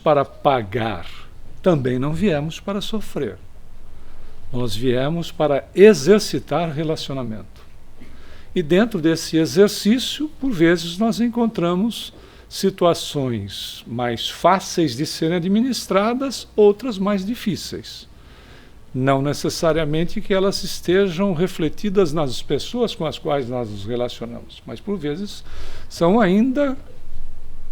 para pagar, também não viemos para sofrer. Nós viemos para exercitar relacionamento. E dentro desse exercício, por vezes, nós encontramos situações mais fáceis de serem administradas, outras mais difíceis. Não necessariamente que elas estejam refletidas nas pessoas com as quais nós nos relacionamos, mas por vezes são ainda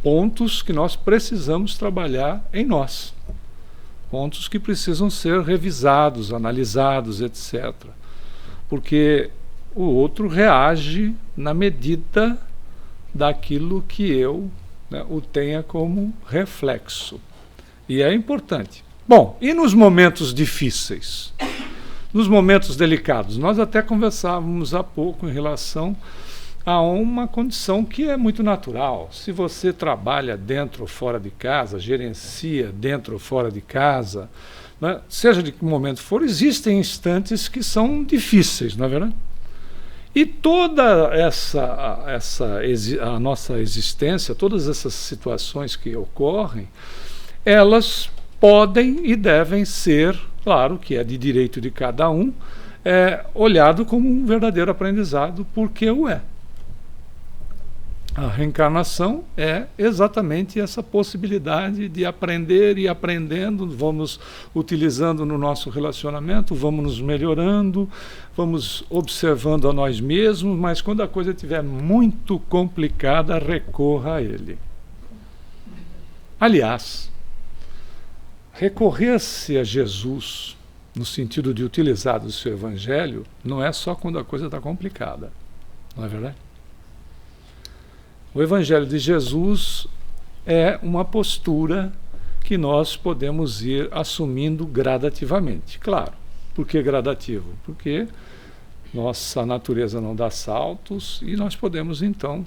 pontos que nós precisamos trabalhar em nós. Pontos que precisam ser revisados, analisados, etc. Porque o outro reage na medida daquilo que eu, o tenha como reflexo. E é importante. Bom, e nos momentos difíceis? Nos momentos delicados? Nós até conversávamos há pouco em relação a uma condição que é muito natural. Se você trabalha dentro ou fora de casa, gerencia dentro ou fora de casa, né, seja de que momento for, existem instantes que são difíceis, não é verdade? E toda a nossa existência, todas essas situações que ocorrem, elas podem e devem ser, claro que é de direito de cada um, olhado como um verdadeiro aprendizado, porque o é. A reencarnação é exatamente essa possibilidade de aprender e aprendendo, vamos utilizando no nosso relacionamento, vamos nos melhorando, vamos observando a nós mesmos, mas quando a coisa estiver muito complicada, recorra a ele. Aliás, recorrer-se a Jesus, no sentido de utilizar do seu evangelho, não é só quando a coisa está complicada, não é verdade? O Evangelho de Jesus é uma postura que nós podemos ir assumindo gradativamente. Claro, por que gradativo? Porque nossa natureza não dá saltos e nós podemos, então,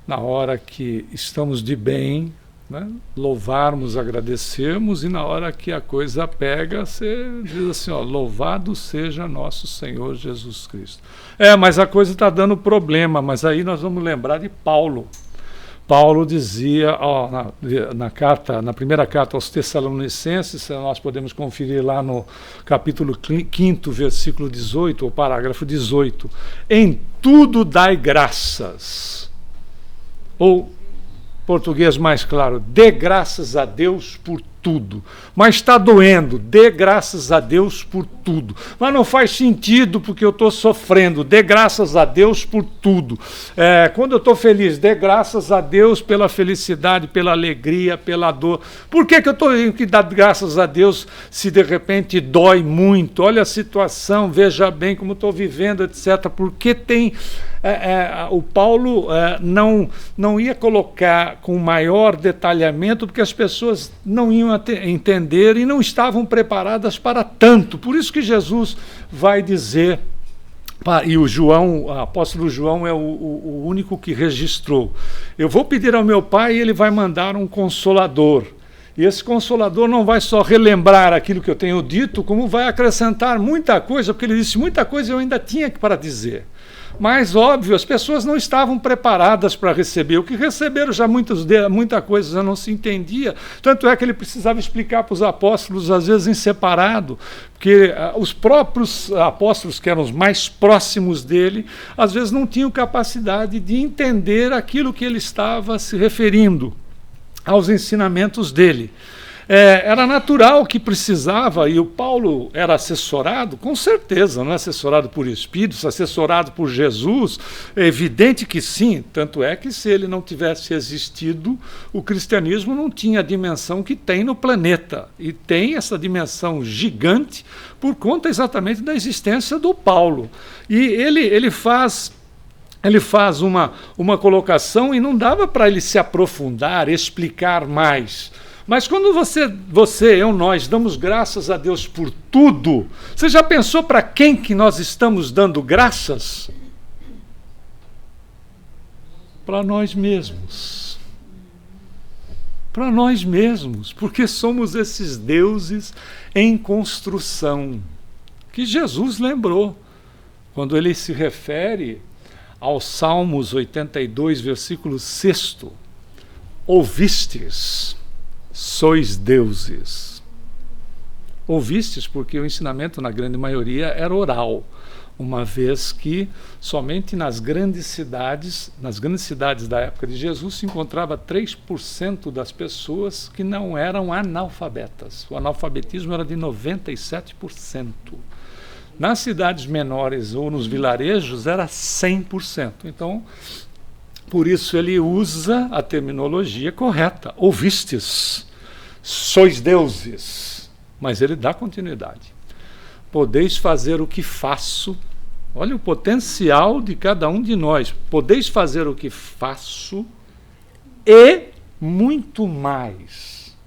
na hora que estamos de bem, né, louvarmos, agradecermos, e na hora que a coisa pega, você diz assim, louvado seja nosso Senhor Jesus Cristo. Mas a coisa está dando problema, mas aí nós vamos lembrar de Paulo. Paulo dizia, na primeira carta aos Tessalonicenses, nós podemos conferir lá no capítulo 5, versículo 18, ou parágrafo 18, em tudo dai graças. Ou, português mais claro, dê graças a Deus por tudo. Mas está doendo, dê graças a Deus por tudo. Mas não faz sentido porque eu estou sofrendo, dê graças a Deus por tudo. Quando eu estou feliz, dê graças a Deus pela felicidade, pela alegria, pela dor. Por que eu tenho que dar graças a Deus se de repente dói muito? Olha a situação, veja bem como estou vivendo, etc. Porque tem... o Paulo não ia colocar com maior detalhamento porque as pessoas não iam entender e não estavam preparadas para tanto. Por isso que Jesus vai dizer, e o apóstolo João é o único que registrou, eu vou pedir ao meu Pai e ele vai mandar um consolador. E esse consolador não vai só relembrar aquilo que eu tenho dito, como vai acrescentar muita coisa, porque ele disse muita coisa eu ainda tinha para dizer. Mas, óbvio, as pessoas não estavam preparadas para receber. O que receberam já muita coisa já não se entendia. Tanto é que ele precisava explicar para os apóstolos, às vezes em separado, porque os próprios apóstolos, que eram os mais próximos dele, às vezes não tinham capacidade de entender aquilo que ele estava se referindo aos ensinamentos dele. Era natural que precisava, e o Paulo era assessorado, com certeza, não é assessorado por espíritos, assessorado por Jesus, é evidente que sim, tanto é que se ele não tivesse existido, o cristianismo não tinha a dimensão que tem no planeta, e tem essa dimensão gigante por conta exatamente da existência do Paulo. E ele faz uma colocação e não dava para ele se aprofundar, explicar mais. Mas quando nós damos graças a Deus por tudo, você já pensou para quem que nós estamos dando graças? Para nós mesmos. Para nós mesmos, porque somos esses deuses em construção, que Jesus lembrou, quando ele se refere aos Salmos 82, versículo 6, ouvistes, sois deuses. Ouvistes, porque o ensinamento, na grande maioria, era oral, uma vez que somente nas grandes cidades da época de Jesus, se encontrava 3% das pessoas que não eram analfabetas. O analfabetismo era de 97%. Nas cidades menores ou nos vilarejos era 100%. Então, por isso ele usa a terminologia correta. Ouvistes, sois deuses. Mas ele dá continuidade. Podeis fazer o que faço. Olha o potencial de cada um de nós. Podeis fazer o que faço e muito mais.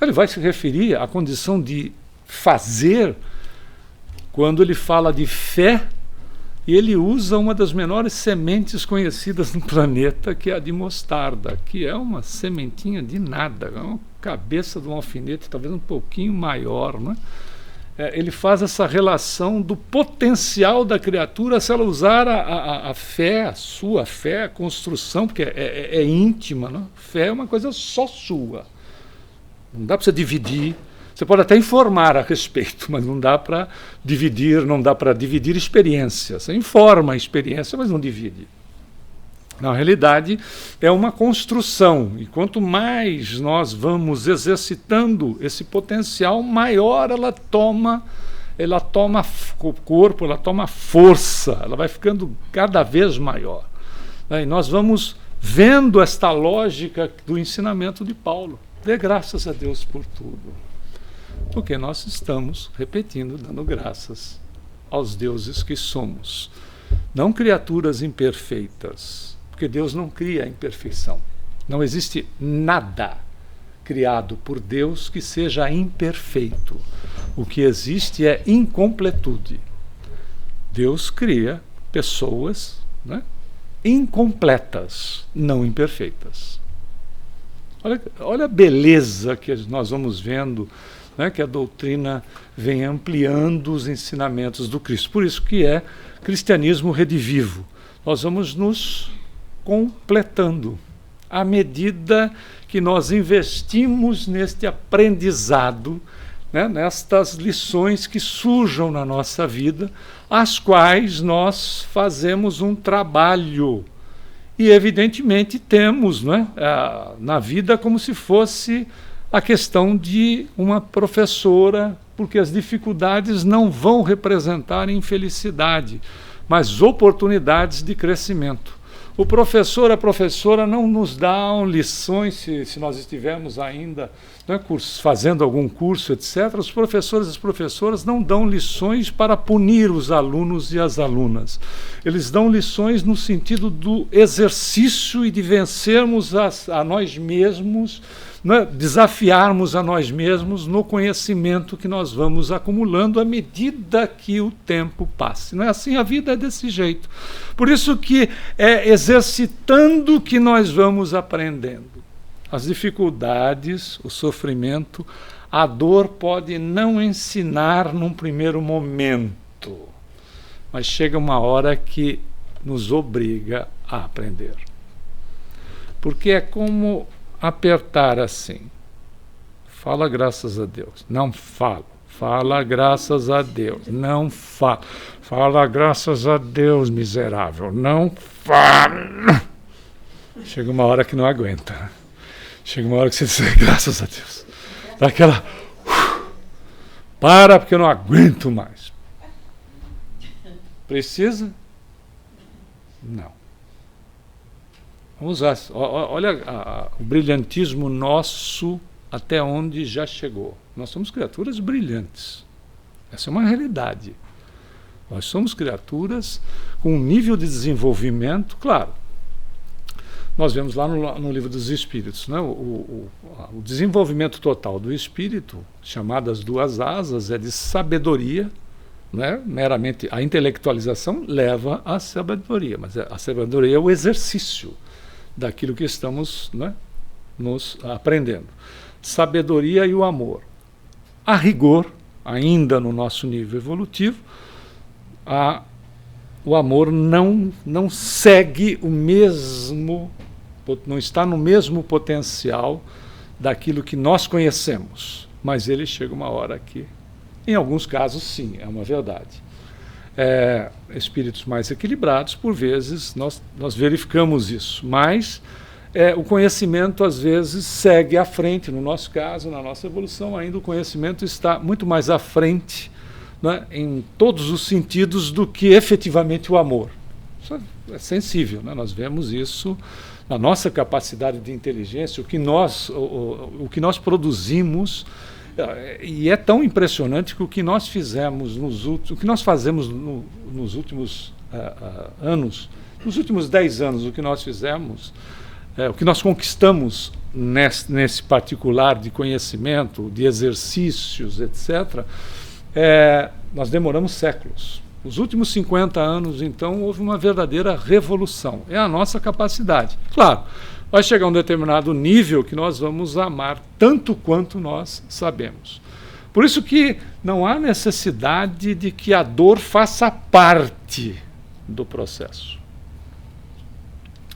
Ele vai se referir à condição de fazer quando ele fala de fé, e ele usa uma das menores sementes conhecidas no planeta, que é a de mostarda, que é uma sementinha de nada, é uma cabeça de um alfinete, talvez um pouquinho maior, né? Ele faz essa relação do potencial da criatura se ela usar a fé, a sua fé, a construção, porque é íntima, né? Fé é uma coisa só sua. Não dá para você dividir. Você pode até informar a respeito, mas não dá para dividir experiências. Você informa a experiência, mas não divide. Na realidade, é uma construção, e quanto mais nós vamos exercitando esse potencial, maior ela toma o corpo, ela toma força, ela vai ficando cada vez maior. E nós vamos vendo esta lógica do ensinamento de Paulo. Dê graças a Deus por tudo, porque nós estamos repetindo, dando graças aos deuses que somos, não criaturas imperfeitas. Porque Deus não cria a imperfeição. Não existe nada criado por Deus que seja imperfeito. O que existe é incompletude. Deus cria pessoas, né, incompletas, não imperfeitas. Olha a beleza que nós vamos vendo, né, que a doutrina vem ampliando os ensinamentos do Cristo. Por isso que é cristianismo redivivo. Nós vamos nos completando à medida que nós investimos neste aprendizado, né, nestas lições que surjam na nossa vida, as quais nós fazemos um trabalho. E, evidentemente, temos, né, na vida como se fosse a questão de uma professora, porque as dificuldades não vão representar infelicidade, mas oportunidades de crescimento. O professor, a professora não nos dão lições, se nós estivermos ainda, né, fazendo algum curso, etc. Os professores e as professoras não dão lições para punir os alunos e as alunas. Eles dão lições no sentido do exercício e de vencermos a nós mesmos, né, desafiarmos a nós mesmos no conhecimento que nós vamos acumulando à medida que o tempo passe. Não é assim? A vida é desse jeito. Por isso que é exercitando que nós vamos aprendendo. As dificuldades, o sofrimento, a dor pode não ensinar num primeiro momento, mas chega uma hora que nos obriga a aprender. Porque é como apertar assim. Fala graças a Deus. Não falo. Fala graças a Deus. Não falo. Fala graças a Deus, miserável. Não fala. Chega uma hora que não aguenta. Chega uma hora que você diz, graças a Deus. Dá aquela... Para, porque eu não aguento mais. Precisa? Não. Vamos lá, olha o brilhantismo nosso até onde já chegou. Nós somos criaturas brilhantes. Essa é uma realidade. Nós somos criaturas com um nível de desenvolvimento, claro. Nós vemos lá no Livro dos Espíritos, né? O desenvolvimento total do espírito, chamado as duas asas, é de sabedoria, né? Meramente a intelectualização leva à sabedoria, mas a sabedoria é o exercício daquilo que estamos, né, nos aprendendo. Sabedoria e o amor. A rigor, ainda no nosso nível evolutivo, o amor não segue o mesmo, não está no mesmo potencial daquilo que nós conhecemos. Mas ele chega uma hora que, em alguns casos, sim, é uma verdade. Espíritos mais equilibrados, por vezes, nós verificamos isso, mas o conhecimento, às vezes, segue à frente. No nosso caso, na nossa evolução, ainda o conhecimento está muito mais à frente, né, em todos os sentidos, do que efetivamente o amor. Isso é sensível, né? Nós vemos isso na nossa capacidade de inteligência, o que nós produzimos. E é tão impressionante que o que nós fizemos o que nós fazemos nos últimos anos, nos últimos 10 anos, o que nós fizemos, o que nós conquistamos nesse particular de conhecimento, de exercícios, etc., nós demoramos séculos. Nos últimos 50 anos, então, houve uma verdadeira revolução. É a nossa capacidade. Claro, vai chegar um determinado nível que nós vamos amar tanto quanto nós sabemos. Por isso que não há necessidade de que a dor faça parte do processo.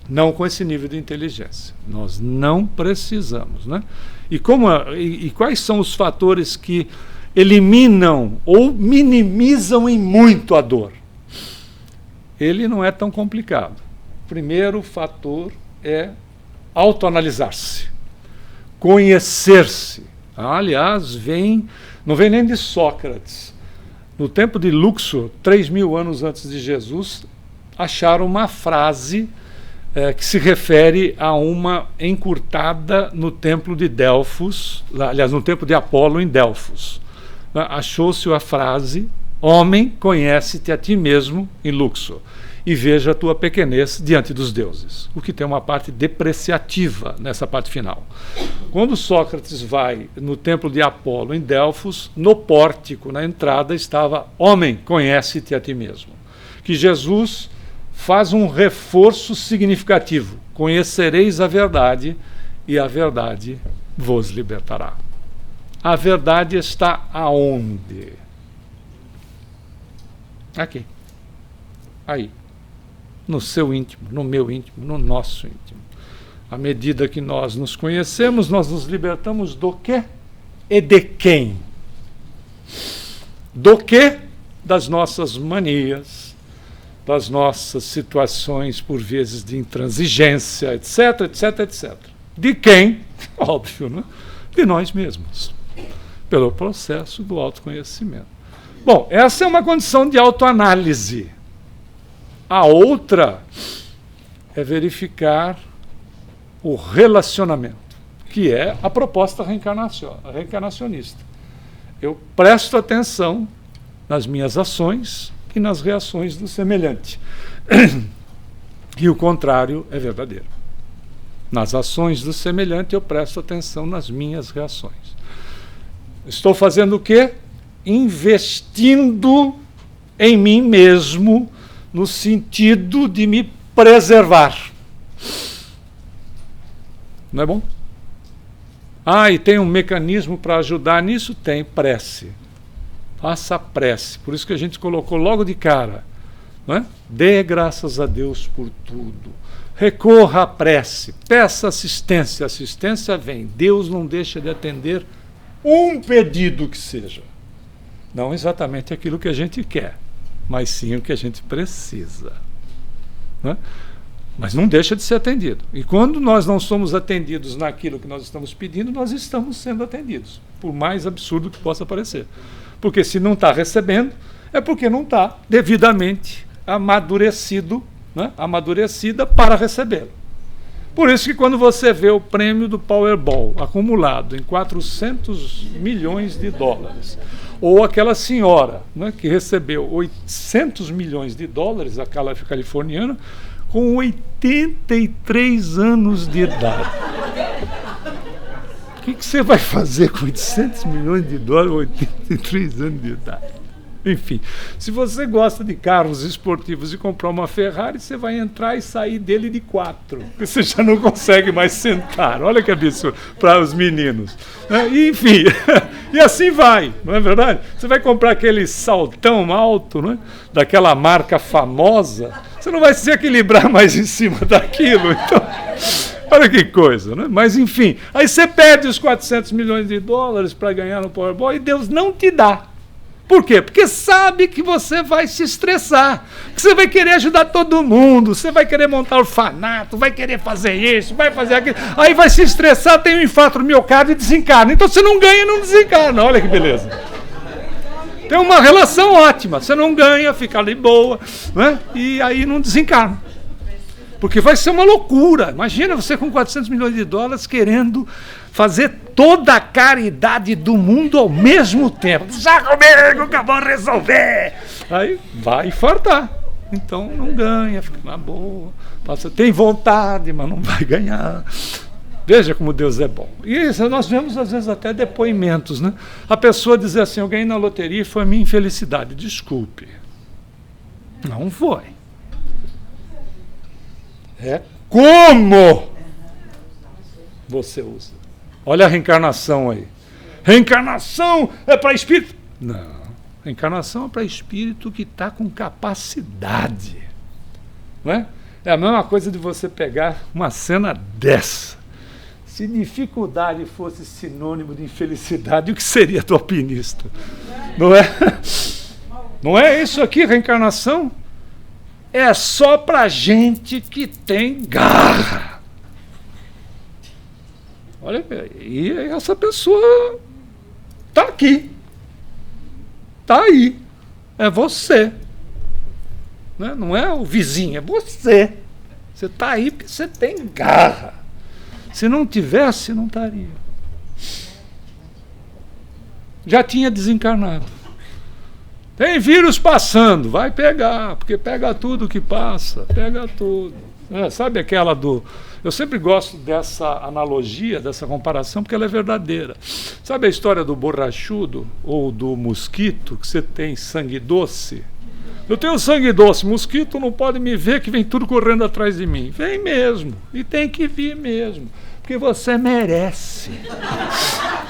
Não com esse nível de inteligência. Nós não precisamos, né? E quais são os fatores que eliminam ou minimizam em muito a dor? Ele não é tão complicado. O primeiro fator é autoanalisar-se, conhecer-se. Aliás, não vem nem de Sócrates. No tempo de Luxor, 3.000 anos antes de Jesus, acharam uma frase que se refere a uma encurtada no templo de Delfos, aliás, no templo de Apolo em Delfos. Achou-se a frase: homem, conhece-te a ti mesmo, em Luxor, e veja a tua pequenez diante dos deuses. O que tem uma parte depreciativa nessa parte final. Quando Sócrates vai no templo de Apolo em Delfos, no pórtico, na entrada, estava: homem, conhece-te a ti mesmo. Que Jesus faz um reforço significativo: conhecereis a verdade, e a verdade vos libertará. A verdade está aonde? Aqui. Aí. No seu íntimo, no meu íntimo, no nosso íntimo. À medida que nós nos conhecemos, nós nos libertamos do quê? E de quem? Do quê? Das nossas manias, das nossas situações, por vezes, de intransigência, etc, etc, etc. De quem? Óbvio, né? De nós mesmos. Pelo processo do autoconhecimento. Bom, essa é uma condição de autoanálise. A outra é verificar o relacionamento, que é a proposta reencarnacionista. Eu presto atenção nas minhas ações e nas reações do semelhante. E o contrário é verdadeiro. Nas ações do semelhante eu presto atenção nas minhas reações. Estou fazendo o quê? Investindo em mim mesmo, no sentido de me preservar. Não é bom? E tem um mecanismo para ajudar nisso? Tem, prece. Faça prece. Por isso que a gente colocou logo de cara, não é? Dê graças a Deus por tudo. Recorra à prece. Peça assistência. A assistência vem. Deus não deixa de atender um pedido que seja. Não exatamente aquilo que a gente quer, mas sim o que a gente precisa. Né? Mas não deixa de ser atendido. E quando nós não somos atendidos naquilo que nós estamos pedindo, nós estamos sendo atendidos, por mais absurdo que possa parecer. Porque se não está recebendo, é porque não está devidamente amadurecido, né? Amadurecida para recebê-lo. Por isso que quando você vê o prêmio do Powerball acumulado em 400 milhões de dólares, ou aquela senhora, né, que recebeu 800 milhões de dólares, aquela californiana, com 83 anos de idade. O que você vai fazer com 800 milhões de dólares, 83 anos de idade? Enfim, se você gosta de carros esportivos e comprar uma Ferrari, você vai entrar e sair dele de 4, porque você já não consegue mais sentar. Olha que absurdo para os meninos. E, enfim, e assim vai, não é verdade? Você vai comprar aquele saltão alto, né, daquela marca famosa, você não vai se equilibrar mais em cima daquilo. Então, Olha que coisa, né? Mas enfim, aí você perde os 400 milhões de dólares para ganhar no Powerball e Deus não te dá. Por quê? Porque sabe que você vai se estressar, que você vai querer ajudar todo mundo, você vai querer montar orfanato, vai querer fazer isso, vai fazer aquilo, aí vai se estressar, tem um infarto no miocárdio e desencarna. Então você não ganha e não desencarna, olha que beleza. Tem uma relação ótima, você não ganha, fica ali boa, né? E aí não desencarna. Porque vai ser uma loucura. Imagina você com 400 milhões de dólares querendo fazer toda a caridade do mundo ao mesmo tempo. Já comigo que eu vou resolver. Aí vai infartar. Então não ganha, fica na boa. Tem vontade, mas não vai ganhar. Veja como Deus é bom. E isso, nós vemos às vezes até depoimentos, né? A pessoa diz assim, eu ganhei na loteria e foi a minha infelicidade. Desculpe. Não foi. É como você usa. Olha a reencarnação aí. Reencarnação é para espírito? Não. Reencarnação é para espírito que está com capacidade. Não é? É a mesma coisa de você pegar uma cena dessa. Se dificuldade fosse sinônimo de infelicidade, o que seria do alpinista? Não é? Não é isso aqui, reencarnação? É só para gente que tem garra. Olha, e essa pessoa está aqui. Está aí. É você. Não é o vizinho, é você. Você está aí porque você tem garra. Se não tivesse, não estaria. Já tinha desencarnado. Tem vírus passando, vai pegar, porque pega tudo que passa, pega tudo. Sabe aquela do... Eu sempre gosto dessa analogia, dessa comparação, porque ela é verdadeira. Sabe a história do borrachudo ou do mosquito, que você tem sangue doce? Eu tenho sangue doce, mosquito não pode me ver que vem tudo correndo atrás de mim. Vem mesmo, e tem que vir mesmo, porque você merece.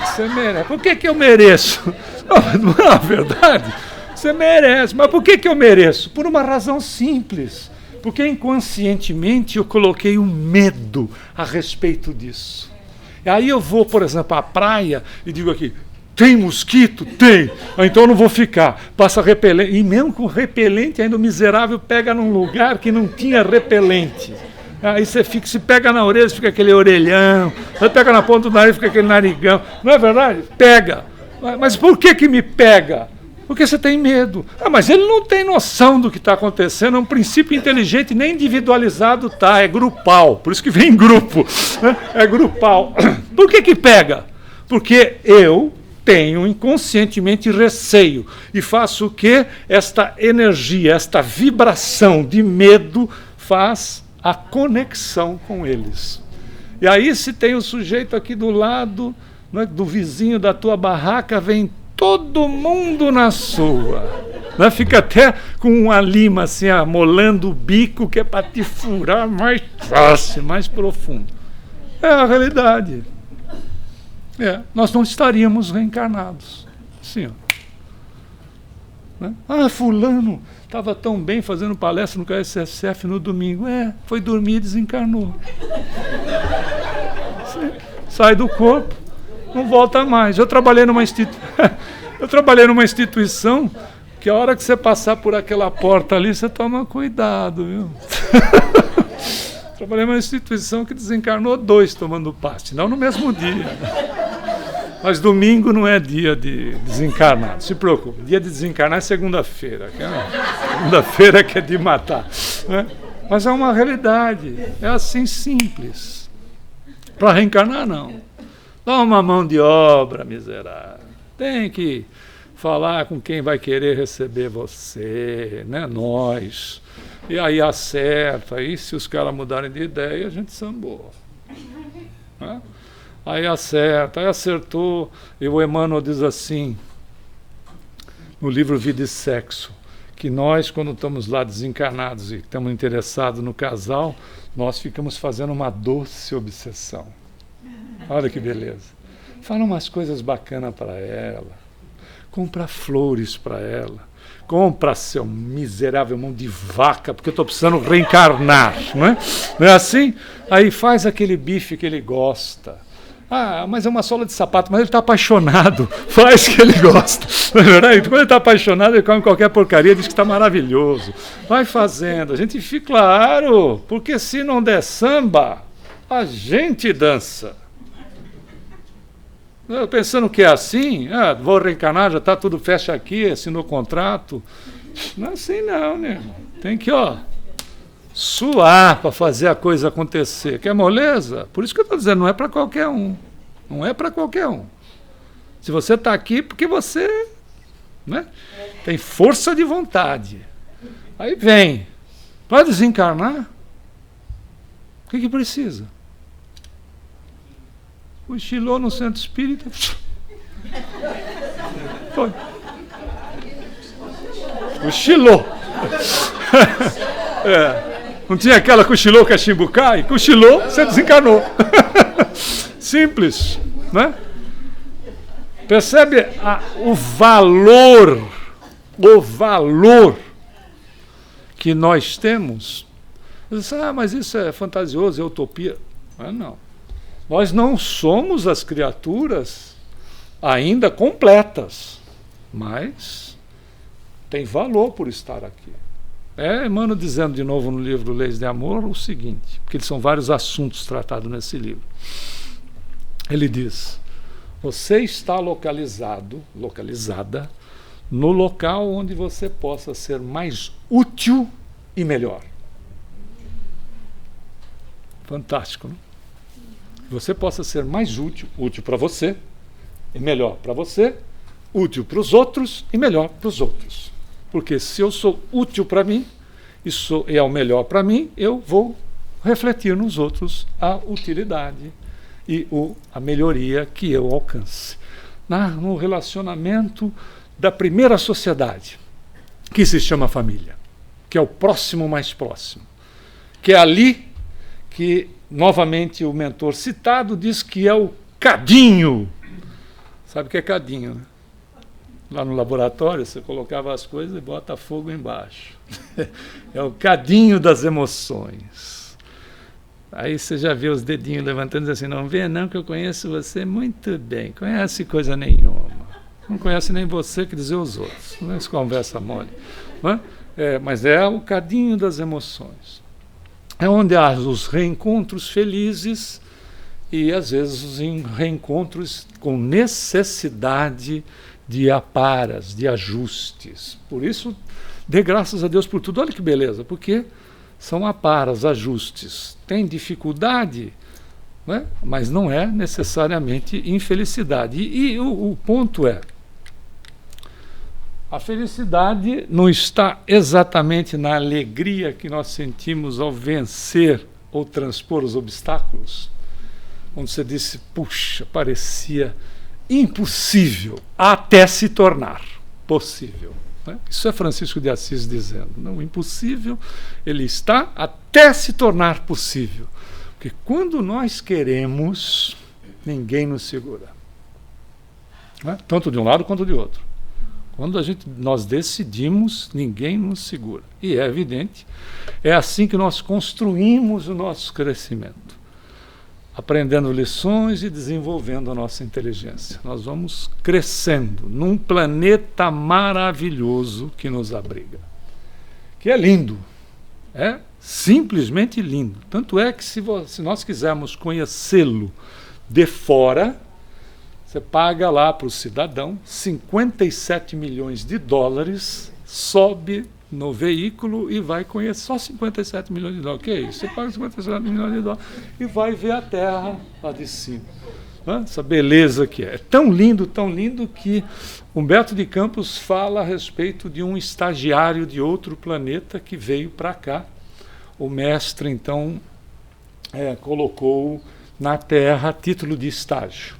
Você merece. Por que eu mereço? Não é verdade? Você merece. Mas por que eu mereço? Por uma razão simples. Porque inconscientemente eu coloquei um medo a respeito disso. E aí eu vou, por exemplo, à praia e digo aqui, tem mosquito? Tem. Então eu não vou ficar. Passa repelente. E mesmo com repelente, ainda o miserável pega num lugar que não tinha repelente. Aí você fica, se pega na orelha, fica aquele orelhão. Você pega na ponta do nariz, fica aquele narigão. Não é verdade? Pega. Mas por que me pega? Porque você tem medo. Mas ele não tem noção do que está acontecendo. É um princípio inteligente, nem individualizado tá, é grupal. Por isso que vem em grupo. Né? É grupal. Por que pega? Porque eu tenho inconscientemente receio. E faço o quê? Esta energia, esta vibração de medo faz a conexão com eles. E aí se tem o sujeito aqui do lado, né, do vizinho da tua barraca, vem todo mundo na sua. Né? Fica até com uma lima assim, amolando o bico, que é para te furar mais fácil, mais profundo. É a realidade. Nós não estaríamos reencarnados. Assim, ó. Né? Fulano estava tão bem fazendo palestra no KSSF no domingo. Foi dormir e desencarnou. Sai do corpo, não volta mais. Eu trabalhei numa instituição que a hora que você passar por aquela porta ali, você toma cuidado, viu? Trabalhei numa instituição que desencarnou 2 tomando passe, não no mesmo dia. Mas domingo não é dia de desencarnar, não se preocupe. Dia de desencarnar é segunda-feira. Segunda-feira que é de matar. Né? Mas é uma realidade, é assim simples. Para reencarnar, não. Dá uma mão de obra, miserável. Tem que falar com quem vai querer receber você, né? Nós. E aí acerta. Aí se os caras mudarem de ideia, a gente sambou. Né? Aí acerta, aí acertou. E o Emmanuel diz assim, no livro Vida e Sexo, que nós, quando estamos lá desencarnados e estamos interessados no casal, nós ficamos fazendo uma doce obsessão. Olha que beleza. Fala umas coisas bacanas para ela. Compra flores para ela. Compra, seu miserável mão de vaca, porque eu estou precisando reencarnar, não é? Não é assim? Aí faz aquele bife que ele gosta. Ah, mas é uma sola de sapato, mas ele está apaixonado, faz o que ele gosta. Não é verdade? Quando ele está apaixonado, ele come qualquer porcaria, diz que está maravilhoso. Vai fazendo, a gente fica claro, porque se não der samba, a gente dança. Pensando que é assim, vou reencarnar, já está tudo, fecha aqui, assinou o contrato. Não é assim não, né? Tem que, suar para fazer a coisa acontecer. Quer moleza? Por isso que eu estou dizendo, não é para qualquer um. Não é para qualquer um. Se você está aqui, porque você, né, tem força de vontade. Aí vem. Para desencarnar, o que precisa? Cochilou no centro espírita. Foi. Cochilou. Não tinha aquela cochilou cachimbucai? Cochilou, você desencarnou. Simples, né? Percebe o valor que nós temos? Você diz, mas isso é fantasioso, é utopia. Mas não. Nós não somos as criaturas ainda completas, mas tem valor por estar aqui. Emmanuel dizendo de novo no livro Leis de Amor o seguinte, porque são vários assuntos tratados nesse livro. Ele diz, você está localizada no local onde você possa ser mais útil e melhor. Fantástico, não? Você possa ser mais útil para você, e melhor para você, útil para os outros e melhor para os outros. Porque se eu sou útil para mim e é o melhor para mim, eu vou refletir nos outros a utilidade e a melhoria que eu alcance. No relacionamento da primeira sociedade, que se chama família, que é o próximo mais próximo, que é ali que, novamente, o mentor citado diz que é o cadinho. Sabe o que é cadinho, né? Lá no laboratório, você colocava as coisas e bota fogo embaixo. É o cadinho das emoções. Aí você já vê os dedinhos levantando e diz assim, não vê não que eu conheço você muito bem. Conhece coisa nenhuma. Não conhece nem você que dizer os outros. Não é essa conversa mole. Não é? Mas é o cadinho das emoções. É onde há os reencontros felizes e, às vezes, os reencontros com necessidade de aparas, de ajustes. Por isso, dê graças a Deus por tudo. Olha que beleza, porque são aparas, ajustes. Tem dificuldade, né? Mas não é necessariamente infelicidade. E o ponto é, a felicidade não está exatamente na alegria que nós sentimos ao vencer ou transpor os obstáculos. Quando você disse, puxa, parecia impossível até se tornar possível. Né? Isso é Francisco de Assis dizendo. Não, o impossível, ele está até se tornar possível. Porque quando nós queremos, ninguém nos segura. Né? Tanto de um lado quanto de outro. Quando nós decidimos, ninguém nos segura. E é evidente, é assim que nós construímos o nosso crescimento. Aprendendo lições e desenvolvendo a nossa inteligência. Nós vamos crescendo num planeta maravilhoso que nos abriga. Que é lindo. É simplesmente lindo. Tanto é que se nós quisermos conhecê-lo de fora, você paga lá para o cidadão 57 milhões de dólares, sobe no veículo e vai conhecer só 57 milhões de dólares. O que é isso? Você paga 57 milhões de dólares e vai ver a Terra lá de cima. Essa beleza que é. É tão lindo que Humberto de Campos fala a respeito de um estagiário de outro planeta que veio para cá. O mestre, então, colocou na Terra a título de estágio.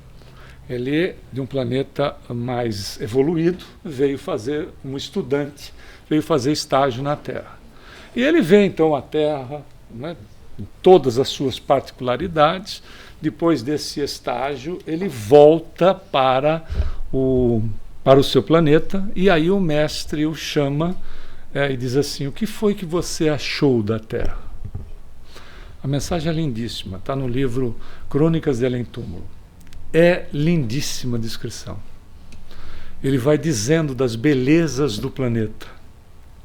Ele, de um planeta mais evoluído, veio fazer, como estudante, veio fazer estágio na Terra. E ele vê, então, a Terra, né, em todas as suas particularidades. Depois desse estágio, ele volta para o para o seu planeta, e aí o mestre o chama e diz assim: o que foi que você achou da Terra? A mensagem é lindíssima, está no livro Crônicas de Além Túmulo. É lindíssima a descrição. Ele vai dizendo das belezas do planeta,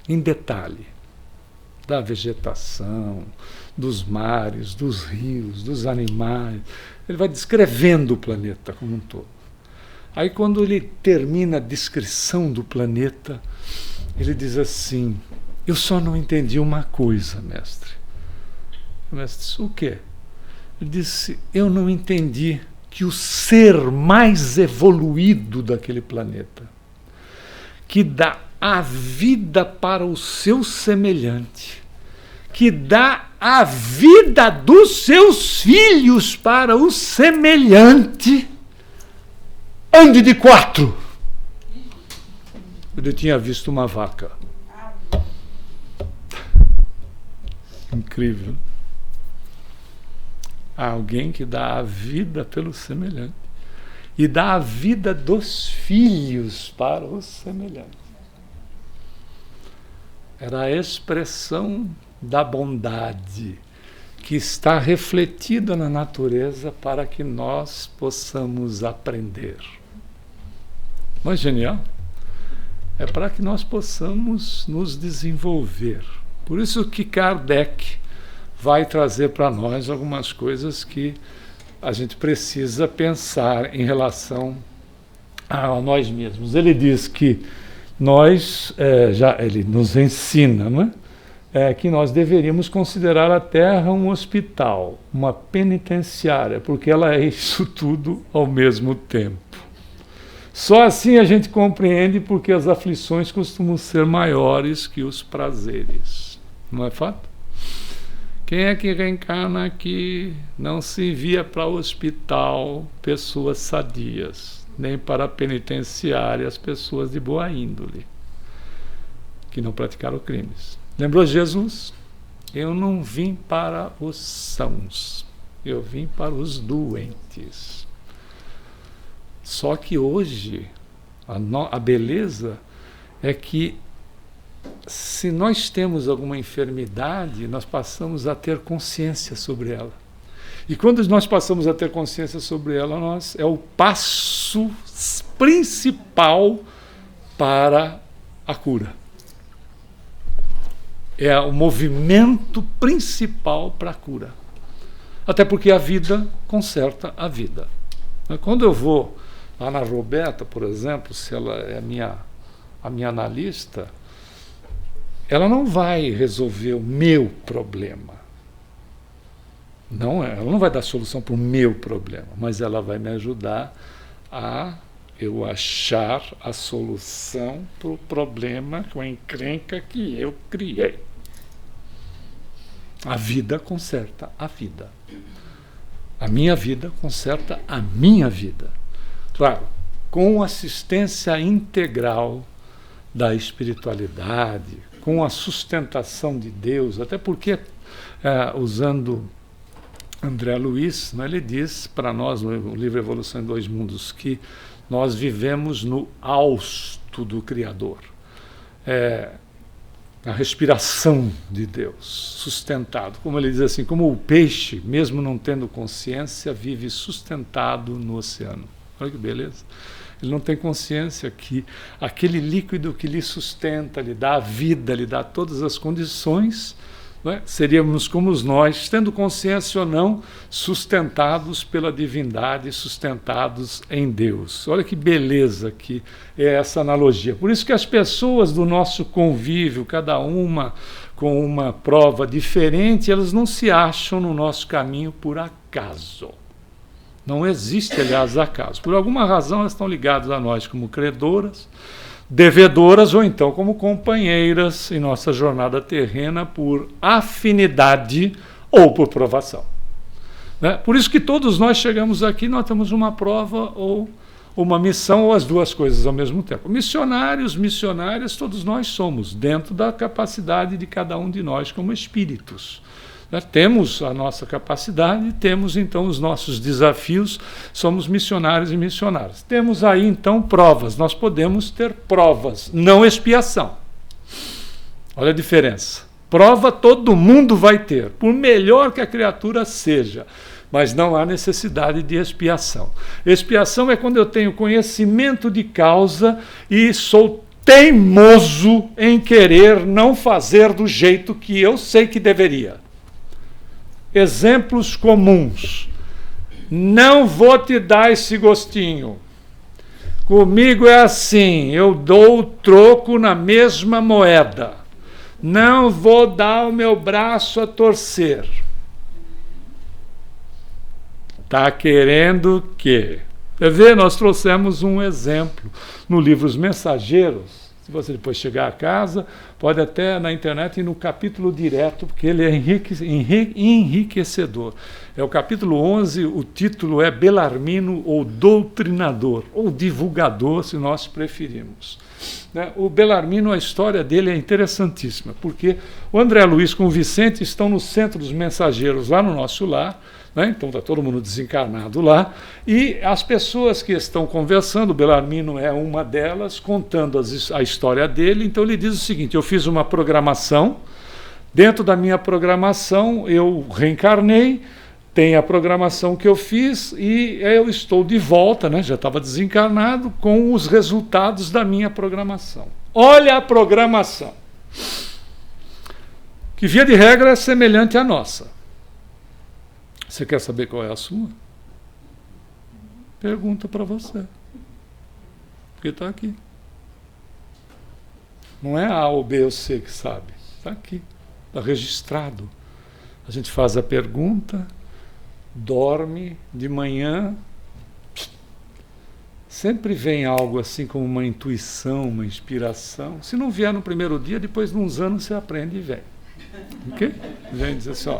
em detalhe, da vegetação, dos mares, dos rios, dos animais. Ele vai descrevendo o planeta como um todo. Aí, quando ele termina a descrição do planeta, ele diz assim: eu só não entendi uma coisa, mestre. O mestre disse: o quê? Ele disse: eu não entendi que o ser mais evoluído daquele planeta, que dá a vida para o seu semelhante, que dá a vida dos seus filhos para o semelhante, ande de 4. Ele tinha visto uma vaca. Incrível. Alguém que dá a vida pelo semelhante e dá a vida dos filhos para o semelhante. Era a expressão da bondade que está refletida na natureza para que nós possamos aprender. Não é genial? É para que nós possamos nos desenvolver. Por isso que Kardec vai trazer para nós algumas coisas que a gente precisa pensar em relação a nós mesmos. Ele diz que nós, ele nos ensina, não é? Que nós deveríamos considerar a Terra um hospital, uma penitenciária, porque ela é isso tudo ao mesmo tempo. Só assim a gente compreende porque as aflições costumam ser maiores que os prazeres. Não é fato? Quem é que reencarna aqui não se envia para o hospital pessoas sadias, nem para a penitenciária as pessoas de boa índole, que não praticaram crimes. Lembrou Jesus? Eu não vim para os sãos, eu vim para os doentes. Só que hoje a beleza é que se nós temos alguma enfermidade, nós passamos a ter consciência sobre ela. E quando nós passamos a ter consciência sobre ela, é o passo principal para a cura. É o movimento principal para a cura. Até porque a vida conserta a vida. Quando eu vou lá na Roberta, por exemplo, se ela é a minha analista, ela não vai resolver o meu problema. Ela não vai dar solução para o meu problema, mas ela vai me ajudar a eu achar a solução para o problema com a encrenca que eu criei. A vida conserta a vida. A minha vida conserta a minha vida. Claro, com assistência integral da espiritualidade, com a sustentação de Deus, até porque, usando André Luiz, ele diz para nós, no livro Evolução em Dois Mundos, que nós vivemos no hausto do Criador. A respiração de Deus, sustentado. Como ele diz assim, como o peixe, mesmo não tendo consciência, vive sustentado no oceano. Olha que beleza. Ele não tem consciência que aquele líquido que lhe sustenta, lhe dá a vida, lhe dá todas as condições, não é? Seríamos como nós, tendo consciência ou não, sustentados pela divindade, sustentados em Deus. Olha que beleza que é essa analogia. Por isso que as pessoas do nosso convívio, cada uma com uma prova diferente, elas não se acham no nosso caminho por acaso. Não existe, aliás, acaso. Por alguma razão, elas estão ligadas a nós como credoras, devedoras ou então como companheiras em nossa jornada terrena por afinidade ou por provação. Por isso que todos nós chegamos aqui, nós temos uma prova ou uma missão ou as duas coisas ao mesmo tempo. Missionários, missionárias, todos nós somos, dentro da capacidade de cada um de nós como espíritos. Temos a nossa capacidade, temos então os nossos desafios, somos missionários e missionárias. Temos aí então provas, nós podemos ter provas, não expiação. Olha a diferença. Prova todo mundo vai ter, por melhor que a criatura seja, mas não há necessidade de expiação. Expiação é quando eu tenho conhecimento de causa e sou teimoso em querer não fazer do jeito que eu sei que deveria. Exemplos comuns. Não vou te dar esse gostinho. Comigo é assim, eu dou o troco na mesma moeda. Não vou dar o meu braço a torcer. Está querendo que? Quer ver? Nós trouxemos um exemplo no livro Os Mensageiros. Se você depois chegar a casa, pode até na internet ir no capítulo direto, porque ele é enriquecedor. É o capítulo 11, o título é Belarmino, ou Doutrinador, ou Divulgador, se nós preferimos. O Belarmino, a história dele é interessantíssima, porque o André Luiz com o Vicente estão no centro dos mensageiros, lá no nosso lar, então está todo mundo desencarnado lá, e as pessoas que estão conversando, o Belarmino é uma delas, contando a história dele. Então ele diz o seguinte: eu fiz uma programação, dentro da minha programação eu reencarnei, tem a programação que eu fiz e eu estou de volta, já estava desencarnado, com os resultados da minha programação. Olha a programação, que via de regra é semelhante à nossa. Você quer saber qual é a sua? Pergunta para você. Porque está aqui. Não é A ou B ou C que sabe. Está aqui. Está registrado. A gente faz a pergunta, dorme, de manhã, sempre vem algo assim como uma intuição, uma inspiração. Se não vier no primeiro dia, depois de uns anos você aprende e vem. Ok? Vem dizer assim,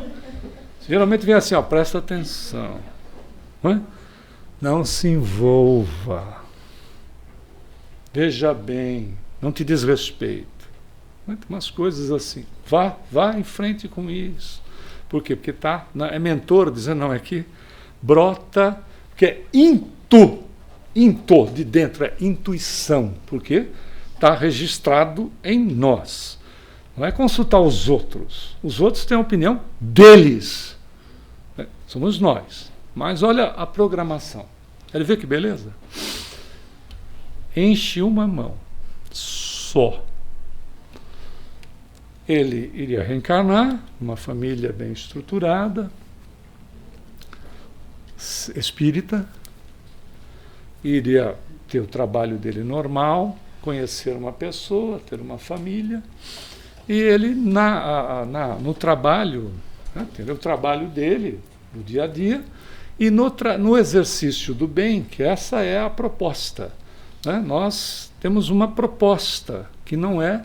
geralmente vem assim, presta atenção. Não se envolva. Veja bem, não te desrespeito. Tem umas coisas assim. Vá em frente com isso. Por quê? Porque é mentor dizendo, não, é que brota, porque é de dentro, é intuição. Por quê? Está registrado em nós. Não é consultar os outros. Os outros têm a opinião deles. Somos nós. Mas olha a programação. Ele vê que beleza? Enche uma mão. Só. Ele iria reencarnar, uma família bem estruturada, espírita, iria ter o trabalho dele normal, conhecer uma pessoa, ter uma família, e ele no trabalho, ter o trabalho dele, no dia a dia, e no exercício do bem, que essa é a proposta. Nós temos uma proposta, que não é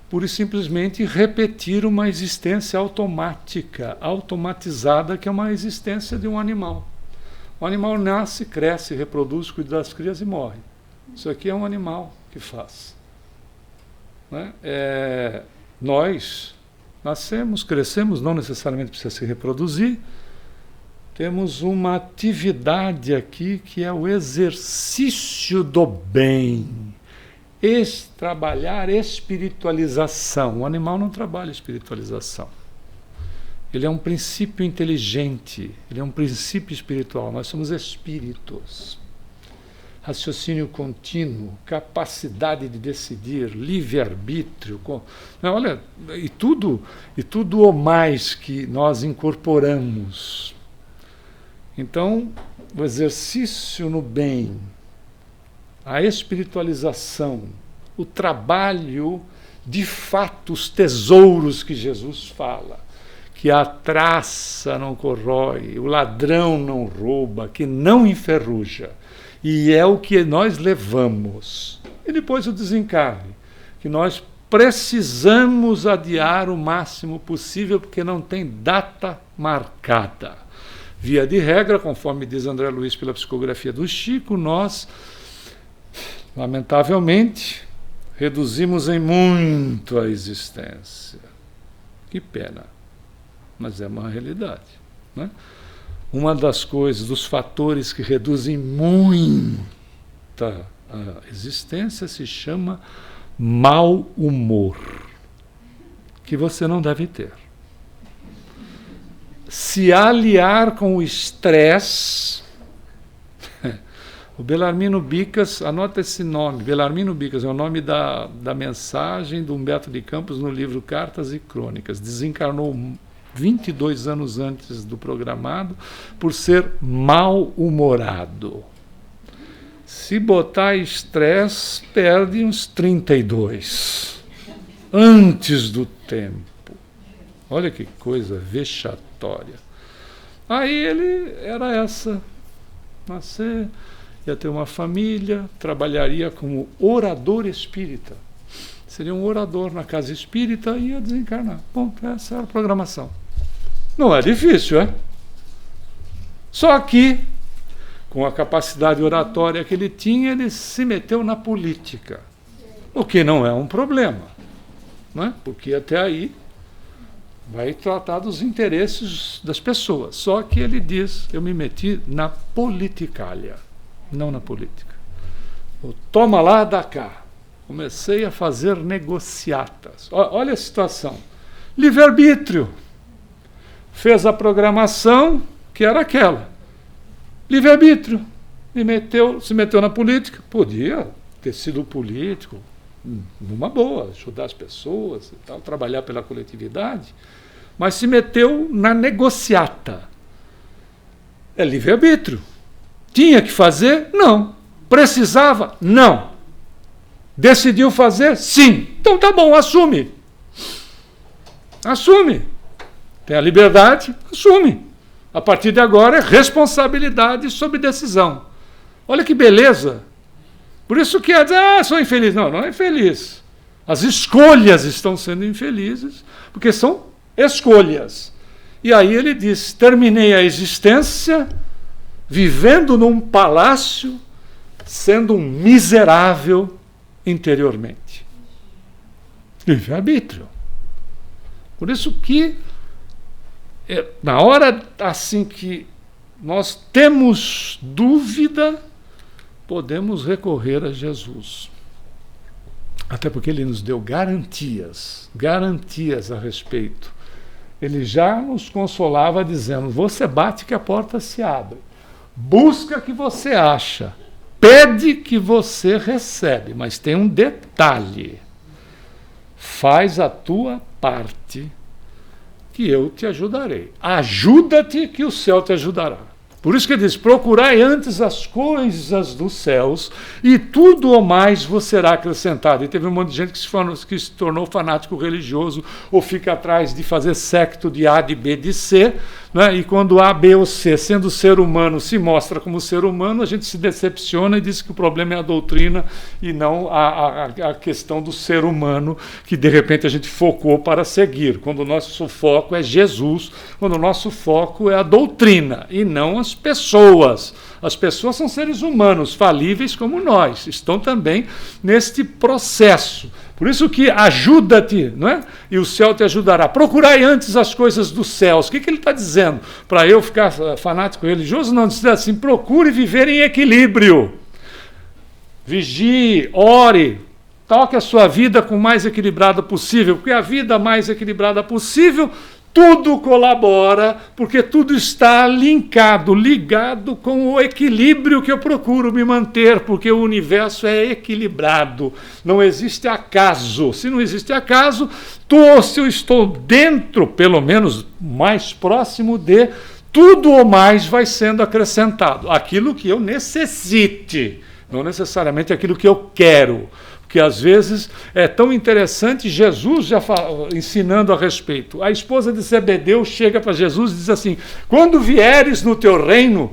pura e simplesmente repetir uma existência automática, automatizada, que é uma existência de um animal. O animal nasce, cresce, reproduz, cuida das crias e morre. Isso aqui é um animal que faz. Nós nascemos, crescemos, não necessariamente precisa se reproduzir. Temos uma atividade aqui que é o exercício do bem. Trabalhar espiritualização. O animal não trabalha espiritualização. Ele é um princípio inteligente, ele é um princípio espiritual. Nós somos espíritos. Raciocínio contínuo, capacidade de decidir, livre-arbítrio. Olha, e tudo o mais que nós incorporamos. Então, o exercício no bem, a espiritualização, o trabalho de fato, os tesouros que Jesus fala, que a traça não corrói, o ladrão não rouba, que não enferruja, e é o que nós levamos. E depois o desencarne, que nós precisamos adiar o máximo possível, porque não tem data marcada. Via de regra, conforme diz André Luiz pela psicografia do Chico, nós, lamentavelmente, reduzimos em muito a existência. Que pena. mas é uma realidade, né? Uma das coisas, dos fatores que reduzem muito a existência se chama mau humor, que você não deve ter. Se aliar com o estresse. O Belarmino Bicas, anota esse nome, Belarmino Bicas é o nome da mensagem do Humberto de Campos no livro Cartas e Crônicas. Desencarnou 22 anos antes do programado por ser mal-humorado. Se botar estresse, perde uns 32 antes do tempo. Olha que coisa vexatória. Aí ele era essa, nascer, ia ter uma família, trabalharia como orador espírita. Seria um orador na casa espírita e ia desencarnar. Bom, essa era a programação. Não é difícil, é? Só que, com a capacidade oratória que ele tinha, ele se meteu na política. O que não é um problema, não é? Porque até aí vai tratar dos interesses das pessoas. Só que ele diz, eu me meti na politicalha, não na política. Toma lá, dá cá. Comecei a fazer negociatas. Olha a situação. Livre-arbítrio. Fez a programação, que era aquela. Livre-arbítrio. Se meteu na política. Podia ter sido político, numa boa, ajudar as pessoas e tal, trabalhar pela coletividade, mas se meteu na negociata. É livre-arbítrio. Tinha que fazer? Não. Precisava? Não. Decidiu fazer? Sim. Então tá bom, assume. Assume. Tem a liberdade? Assume. A partir de agora é responsabilidade sobre decisão. Olha que beleza. Por isso que sou infeliz. Não, não é infeliz. As escolhas estão sendo infelizes, porque são escolhas. E aí ele diz, terminei a existência vivendo num palácio, sendo um miserável interiormente. Livre-arbítrio. Por isso que, na hora assim que nós temos dúvida, podemos recorrer a Jesus. Até porque ele nos deu garantias a respeito. Ele já nos consolava dizendo, você bate que a porta se abre. Busca que você acha. Pede que você recebe. Mas tem um detalhe. Faz a tua parte, que eu te ajudarei. Ajuda-te, que o céu te ajudará. Por isso que ele diz, procurai antes as coisas dos céus, e tudo o mais vos será acrescentado. E teve um monte de gente que se tornou fanático religioso, ou fica atrás de fazer secto de A, de B, de C, né? E quando A, B ou C, sendo ser humano, se mostra como ser humano, a gente se decepciona e diz que o problema é a doutrina e não a questão do ser humano, que de repente a gente focou para seguir, quando o nosso foco é Jesus, quando o nosso foco é a doutrina e não as pessoas. As pessoas são seres humanos, falíveis como nós, estão também neste processo. Por isso que ajuda-te, não é? E o céu te ajudará. Procurai antes as coisas dos céus. O que ele está dizendo? Para eu ficar fanático religioso? Não, diz assim, procure viver em equilíbrio. Vigie, ore, toque a sua vida com o mais equilibrada possível, porque a vida mais equilibrada possível, tudo colabora, porque tudo está ligado com o equilíbrio que eu procuro me manter, porque o universo é equilibrado, não existe acaso. Se não existe acaso, se eu estou dentro, pelo menos mais próximo de, tudo ou mais vai sendo acrescentado, aquilo que eu necessite, não necessariamente aquilo que eu quero. Porque às vezes é tão interessante, Jesus já ensinando a respeito. A esposa de Zebedeu chega para Jesus e diz assim, quando vieres no teu reino,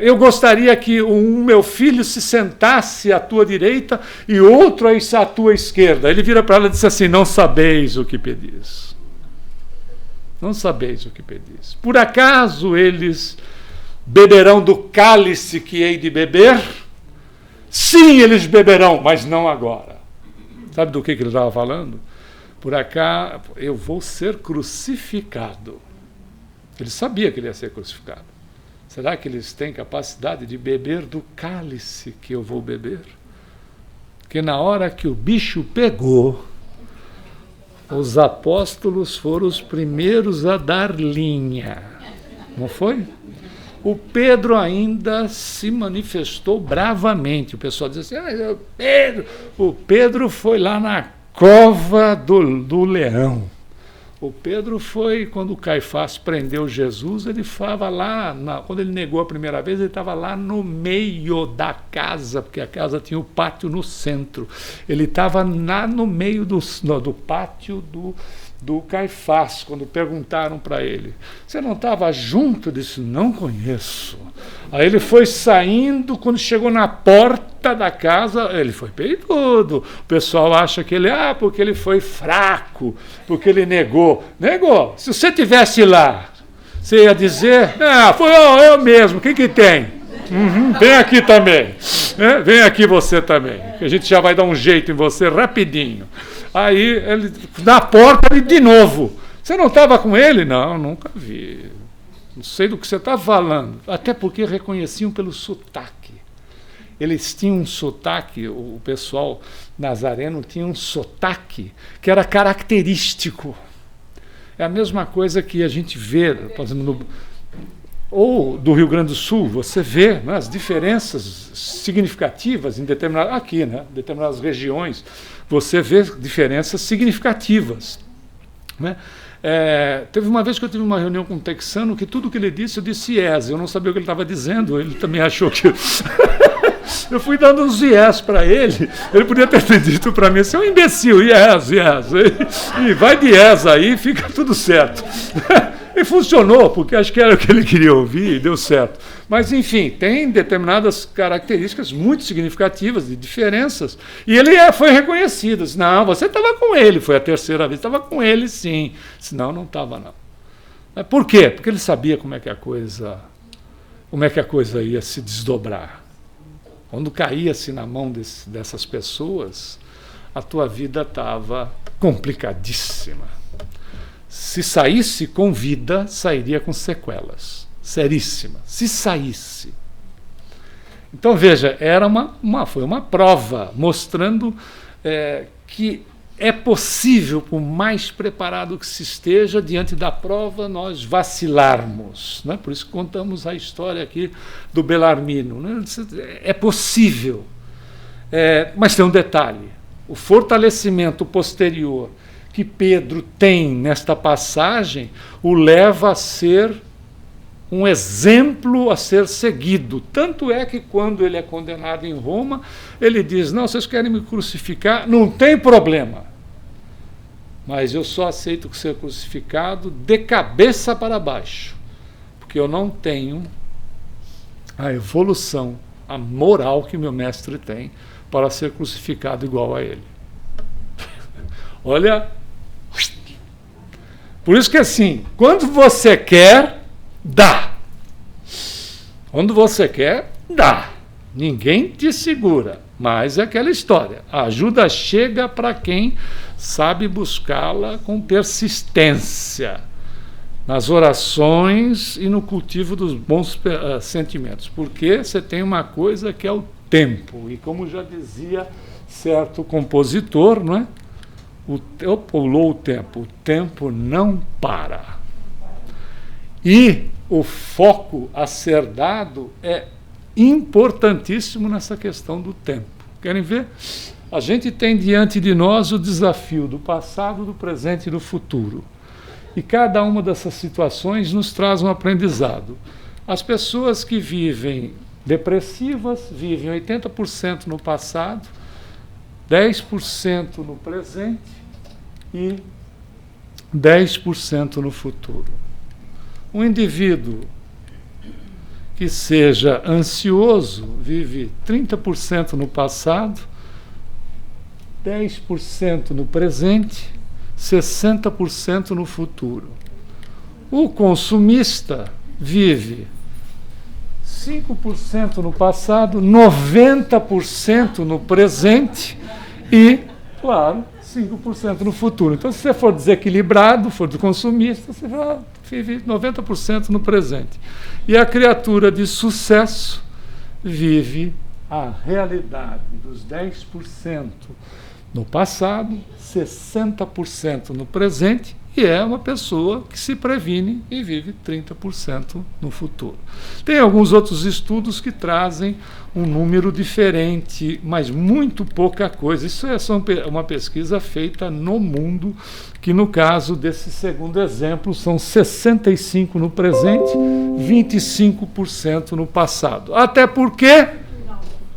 eu gostaria que um meu filho se sentasse à tua direita e outro à tua esquerda. Ele vira para ela e diz assim, não sabeis o que pedis. Não sabeis o que pedis. Por acaso eles beberão do cálice que hei de beber? Sim, eles beberão, mas não agora. Sabe do que ele estava falando? por cá eu vou ser crucificado. Ele sabia que ele ia ser crucificado. Será que eles têm capacidade de beber do cálice que eu vou beber? Porque na hora que o bicho pegou, os apóstolos foram os primeiros a dar linha. Não foi? O Pedro ainda se manifestou bravamente. O pessoal diz assim, Pedro. O Pedro foi lá na cova do leão. O Pedro foi, quando o Caifás prendeu Jesus, ele estava lá, quando ele negou a primeira vez, ele estava lá no meio da casa, porque a casa tinha o pátio no centro. Ele estava lá no meio do pátio do Caifás, quando perguntaram para ele, você não estava junto? Ele disse, não conheço. Aí ele foi saindo, quando chegou na porta da casa, ele foi peitudo. O pessoal acha que ele, porque ele foi fraco, porque ele negou. Negou. Se você estivesse lá, você ia dizer, foi eu mesmo, o que tem? Vem aqui também. Vem aqui você também, que a gente já vai dar um jeito em você rapidinho. Aí, ele, na porta, ele de novo. Você não estava com ele? Não, nunca vi. Não sei do que você está falando. Até porque reconheciam pelo sotaque. Eles tinham um sotaque, o pessoal nazareno tinha um sotaque que era característico. É a mesma coisa que a gente vê, por exemplo, ou do Rio Grande do Sul, você vê, né, as diferenças significativas em determinadas regiões, você vê diferenças significativas. Né? Teve uma vez que eu tive uma reunião com um texano que tudo que ele disse, eu disse yes, eu não sabia o que ele estava dizendo, ele também achou que... Eu fui dando uns yes para ele podia ter dito para mim, você é um imbecil, yes, e vai de yes aí, fica tudo certo. E funcionou, porque acho que era o que ele queria ouvir e deu certo. Mas, enfim, tem determinadas características muito significativas de diferenças. E ele foi reconhecido. Disse, não, você estava com ele, foi a terceira vez, estava com ele sim. Senão não estava, não. Por quê? Porque ele sabia como é que a coisa ia se desdobrar. Quando caía-se na mão dessas pessoas, a tua vida estava complicadíssima. Se saísse com vida, sairia com sequelas. Seríssima. Se saísse. Então, veja, foi uma prova mostrando que é possível, por mais preparado que se esteja, diante da prova, nós vacilarmos. Né? Por isso contamos a história aqui do Belarmino. Né? É possível. Mas tem um detalhe. O fortalecimento posterior que Pedro tem nesta passagem o leva a ser um exemplo a ser seguido. Tanto é que quando ele é condenado em Roma, ele diz, não, vocês querem me crucificar? Não tem problema. Mas eu só aceito ser crucificado de cabeça para baixo, porque eu não tenho a evolução, a moral que meu mestre tem para ser crucificado igual a ele. Olha, por isso que assim, quando você quer, dá. Quando você quer, dá. Ninguém te segura, mas é aquela história. A ajuda chega para quem sabe buscá-la com persistência, nas orações e no cultivo dos bons sentimentos. Porque você tem uma coisa que é o tempo. E como já dizia certo compositor, não é? Pulou o tempo não para. E o foco a ser dado é importantíssimo nessa questão do tempo. Querem ver? A gente tem diante de nós o desafio do passado, do presente e do futuro. E cada uma dessas situações nos traz um aprendizado. As pessoas que vivem depressivas vivem 80% no passado, 10% no presente e 10% no futuro. Um indivíduo que seja ansioso vive 30% no passado, 10% no presente, 60% no futuro. O consumista vive 5% no passado, 90% no presente e, claro, 5% no futuro. Então, se você for desequilibrado, for consumista, você vai viver 90% no presente. E a criatura de sucesso vive a realidade dos 10% no passado, 60% no presente, e é uma pessoa que se previne e vive 30% no futuro. Tem alguns outros estudos que trazem um número diferente, mas muito pouca coisa. Isso é só uma pesquisa feita no mundo, que no caso desse segundo exemplo são 65% no presente, 25% no passado. Até porque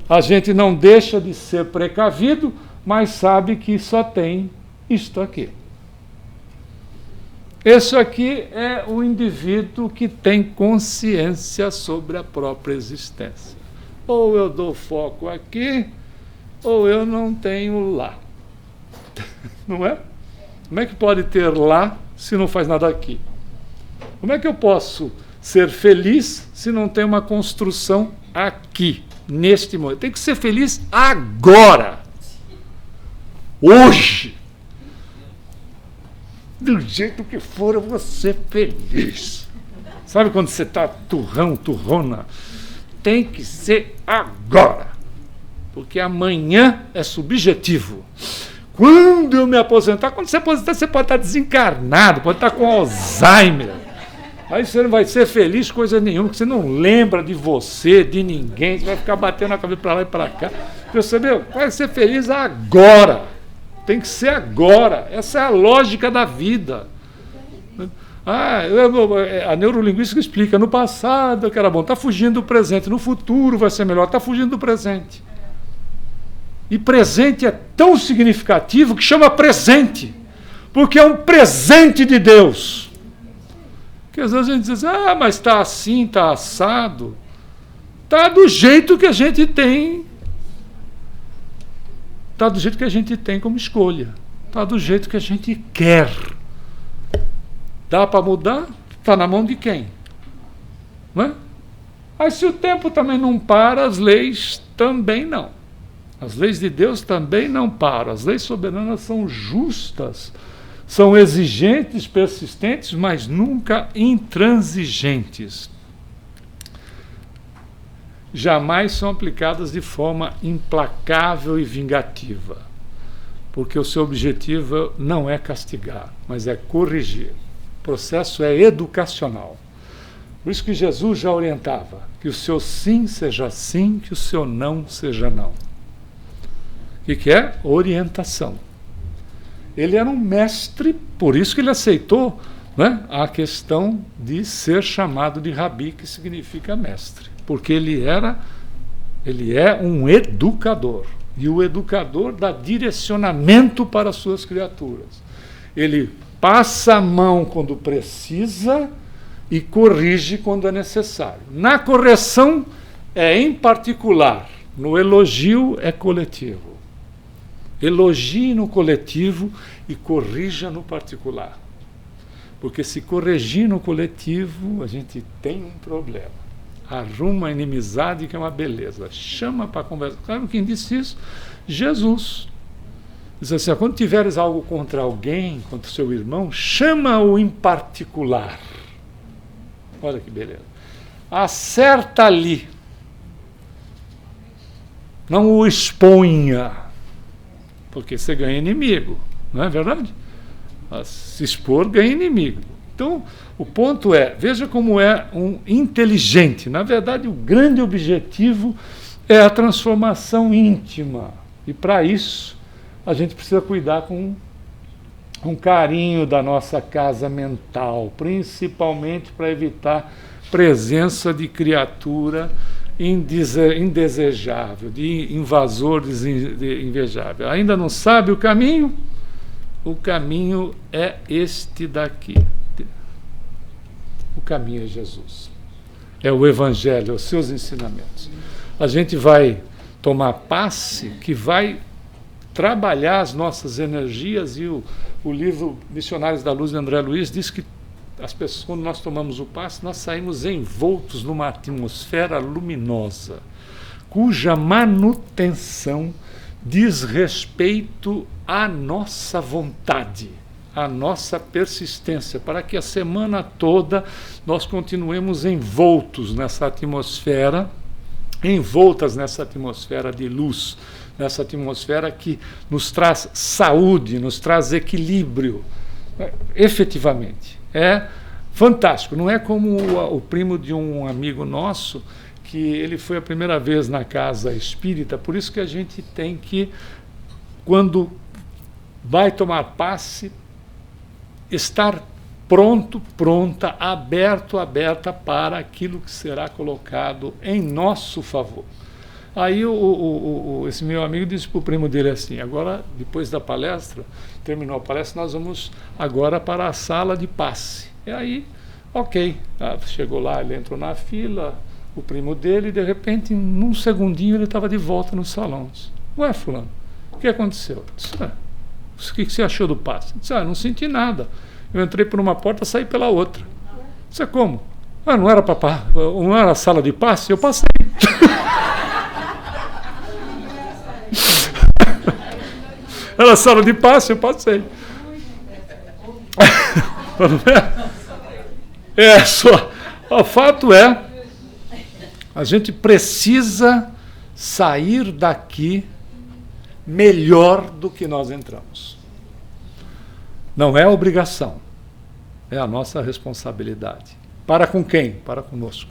a gente não deixa de ser precavido, mas sabe que só tem isto aqui. Esse aqui é o indivíduo que tem consciência sobre a própria existência. Ou eu dou foco aqui, ou eu não tenho lá. Não é? Como é que pode ter lá se não faz nada aqui? Como é que eu posso ser feliz se não tem uma construção aqui, neste momento? Tem que ser feliz agora. Hoje. Do jeito que for, eu vou ser feliz. Sabe quando você está turrona? Tem que ser agora. Porque amanhã é subjetivo. Quando eu me aposentar, quando você aposentar, você pode estar desencarnado, pode estar com Alzheimer. Aí você não vai ser feliz coisa nenhuma, porque você não lembra de você, de ninguém, você vai ficar batendo a cabeça para lá e para cá. Percebeu? Vai ser feliz agora. Tem que ser agora. Essa é a lógica da vida. A neurolinguística explica, no passado que era bom, está fugindo do presente, no futuro vai ser melhor, está fugindo do presente. E presente é tão significativo que chama presente, porque é um presente de Deus. Porque às vezes a gente diz, mas está assim, está assado. Está do jeito que a gente tem. Está do jeito que a gente tem como escolha. Está do jeito que a gente quer. Dá para mudar? Está na mão de quem? Não é? Aí se o tempo também não para, as leis também não. As leis de Deus também não param. As leis soberanas são justas, são exigentes, persistentes, mas nunca intransigentes. Jamais são aplicadas de forma implacável e vingativa, porque o seu objetivo não é castigar, mas é corrigir. O processo é educacional. Por isso que Jesus já orientava que o seu sim seja sim, que o seu não seja não. O que é? Orientação. Ele era um mestre, por isso que ele aceitou, né, a questão de ser chamado de rabi, que significa mestre. Porque ele é um educador. E o educador dá direcionamento para as suas criaturas. Ele passa a mão quando precisa e corrige quando é necessário. Na correção é em particular, no elogio é coletivo. Elogie no coletivo e corrija no particular. Porque se corrigir no coletivo, a gente tem um problema. Arruma a inimizade, que é uma beleza. Chama para conversar. Sabe quem disse isso? Jesus. Diz assim, quando tiveres algo contra alguém, contra o seu irmão, chama-o em particular. Olha que beleza. Acerta ali. Não o exponha, porque você ganha inimigo. Não é verdade? Se expor, ganha inimigo. Então, o ponto é, veja como é um inteligente. Na verdade, o grande objetivo é a transformação íntima. E para isso, a gente precisa cuidar com um carinho da nossa casa mental, principalmente para evitar presença de criatura indesejável, de invasor invejável. Ainda não sabe o caminho? O caminho é este daqui. O caminho é Jesus. É o Evangelho, os seus ensinamentos. A gente vai tomar passe, que vai trabalhar as nossas energias, e o livro Missionários da Luz, de André Luiz, diz que as pessoas, quando nós tomamos o passe, nós saímos envoltos numa atmosfera luminosa, cuja manutenção diz respeito à nossa vontade, à nossa persistência, para que a semana toda nós continuemos envoltos nessa atmosfera, envoltas nessa atmosfera de luz, nessa atmosfera que nos traz saúde, nos traz equilíbrio. Efetivamente, é fantástico. Não é como o primo de um amigo nosso, que ele foi a primeira vez na casa espírita, por isso que a gente tem que, quando vai tomar passe, estar pronto, pronta, aberto, aberta para aquilo que será colocado em nosso favor. Aí esse meu amigo disse para o primo dele assim: agora, depois da palestra, terminou a palestra, nós vamos agora para a sala de passe. E aí, ok, chegou lá, ele entrou na fila, o primo dele, e de repente, num segundinho, ele estava de volta no salão. Disse: ué, fulano, o que aconteceu? Disse: o que você achou do passe? Disse: não senti nada. Eu entrei por uma porta, saí pela outra. Disse: como? Não era a sala de passe? Eu passei. Era a sala de passe, eu passei. O fato é, a gente precisa sair daqui melhor do que nós entramos. Não é obrigação, é a nossa responsabilidade. Para com quem? Para conosco.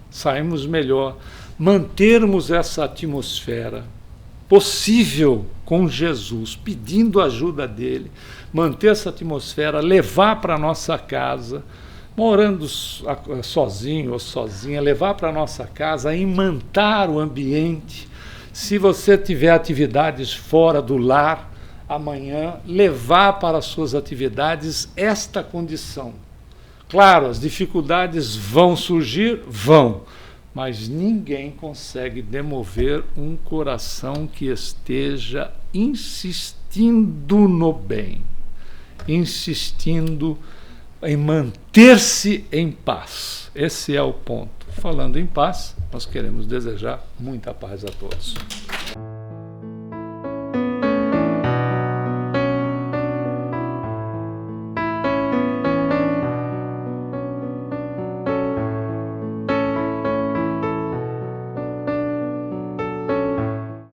Saímos melhor, mantermos essa atmosfera possível com Jesus, pedindo ajuda dele, manter essa atmosfera, levar para a nossa casa, morando sozinho ou sozinha, levar para a nossa casa, imantar o ambiente. Se você tiver atividades fora do lar, amanhã, levar para as suas atividades esta condição. Claro, as dificuldades vão surgir, vão, mas ninguém consegue demover um coração que esteja insistindo no bem, insistindo em manter-se em paz. Esse é o ponto. Falando em paz, nós queremos desejar muita paz a todos.